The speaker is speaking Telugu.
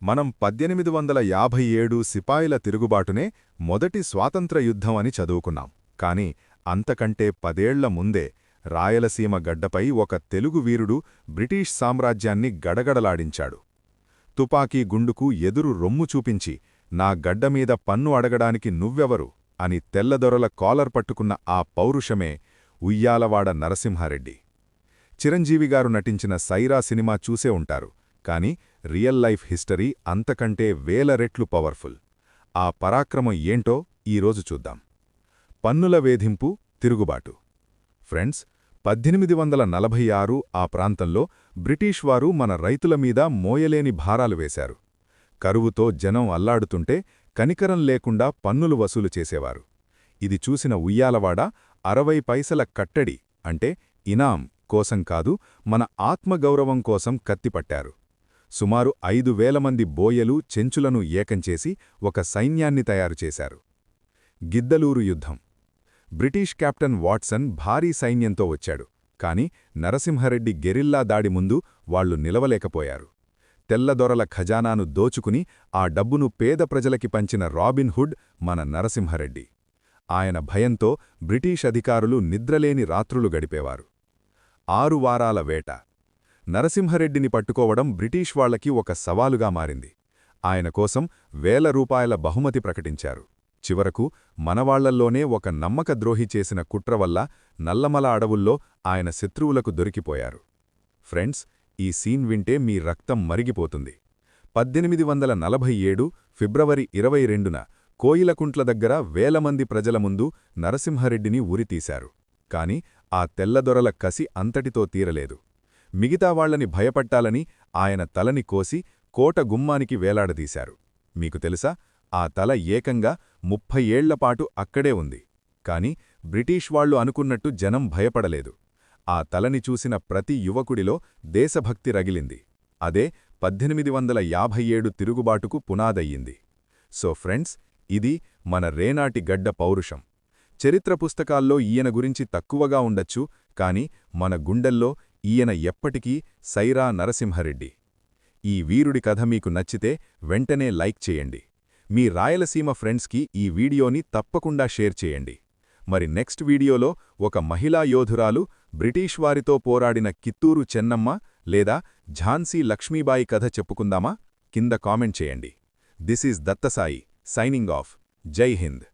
మనం 1857 సిపాయిల తిరుగుబాటునే మొదటి స్వాతంత్ర యుద్ధం అని చదువుకున్నాం. కాని అంతకంటే 10 ఏళ్ల ముందే రాయలసీమ గడ్డపై ఒక తెలుగు వీరుడు బ్రిటీష్ సామ్రాజ్యాన్ని గడగడలాడించాడు. తుపాకీ గుండుకు ఎదురు రొమ్ము చూపించి, నా గడ్డమీద పన్ను అడగడానికి నువ్వెవరు అని తెల్లదొరల కాలర్ పట్టుకున్న ఆ పౌరుషమే ఉయ్యాలవాడ నరసింహారెడ్డి. చిరంజీవిగారు నటించిన సైరా సినిమా చూసే ఉంటారు. కాని రియల్ లైఫ్ హిస్టరీ అంతకంటే వేల రెట్లు పవర్ఫుల్. ఆ పరాక్రమం ఏంటో ఈరోజు చూద్దాం. పన్నుల వేధింపు, తిరుగుబాటు. ఫ్రెండ్స్, 1846 ఆ ప్రాంతంలో బ్రిటీష్ వారు మన రైతుల మీద మోయలేని భారాలు వేశారు. కరువుతో జనం అల్లాడుతుంటే కనికరం లేకుండా పన్నులు వసూలు చేసేవారు. ఇది చూసిన ఉయ్యాలవాడ 60 పైసల కట్టడి అంటే ఇనాం కోసం కాదు, మన ఆత్మగౌరవం కోసం కత్తిపట్టారు. సుమారు 5,000 మంది బోయలు, చెంచులను ఏకంచేసి ఒక సైన్యాన్ని తయారుచేశారు. గిద్దలూరు యుద్ధం. బ్రిటీష్ కెప్టెన్ వాట్సన్ భారీ సైన్యంతో వచ్చాడు. కాని నరసింహారెడ్డి గెరిల్లా దాడి ముందు వాళ్లు నిలవలేకపోయారు. తెల్లదొరల ఖజానాను దోచుకుని ఆ డబ్బును పేద ప్రజలకి పంచిన రాబిన్ హుడ్ మన నరసింహారెడ్డి. ఆయన భయంతో బ్రిటీష్ అధికారులు నిద్రలేని రాత్రులు గడిపేవారు. 6 వారాల వేట. నరసింహారెడ్డిని పట్టుకోవడం బ్రిటీష్ వాళ్లకి ఒక సవాలుగా మారింది. ఆయన కోసం ₹1,000 బహుమతి ప్రకటించారు. చివరకు మనవాళ్లల్లోనే ఒక నమ్మకద్రోహి చేసిన కుట్ర వల్ల నల్లమల అడవుల్లో ఆయన శత్రువులకు దొరికిపోయారు. ఫ్రెండ్స్, ఈ సీన్ వింటే మీ రక్తం మరిగిపోతుంది. 1847 ఫిబ్రవరి 22న కోయిలకుంట్ల దగ్గర వేల మంది ప్రజల ముందు నరసింహారెడ్డిని ఉరితీశారు. కాని ఆ తెల్లదొరల కసి అంతటితో తీరలేదు. మిగతా వాళ్లని భయపట్టాలని ఆయన తలని కోసి కోట గుమ్మానికి వేలాడదీశారు. మీకు తెలుసా, ఆ తల ఏకంగా 30 ఏళ్లపాటు అక్కడే ఉంది. కాని బ్రిటీష్ వాళ్లు అనుకున్నట్టు జనం భయపడలేదు. ఆ తలని చూసిన ప్రతి యువకుడిలో దేశభక్తి రగిలింది. అదే 1857 తిరుగుబాటుకు పునాదయ్యింది. సో ఫ్రెండ్స్, ఇది మన రేనాటి గడ్డ పౌరుషం. చరిత్ర పుస్తకాల్లో ఈయన గురించి తక్కువగా ఉండొచ్చు, కాని మన గుండెల్లో ఈయన ఎప్పటికీ సైరా నరసింహారెడ్డి. ఈ వీరుడి కథ మీకు నచ్చితే వెంటనే లైక్ చేయండి. మీ రాయలసీమ ఫ్రెండ్స్కి ఈ వీడియోని తప్పకుండా షేర్ చేయండి. మరి నెక్స్ట్ వీడియోలో ఒక మహిళా యోధురాలు బ్రిటీష్ వారితో పోరాడిన కిత్తూరు చెన్నమ్మ లేదా ఝాన్సీ లక్ష్మీబాయి కథ చెప్పుకుందామా? కింద కామెంట్ చేయండి. This is Dattasai, signing off. జై హింద్.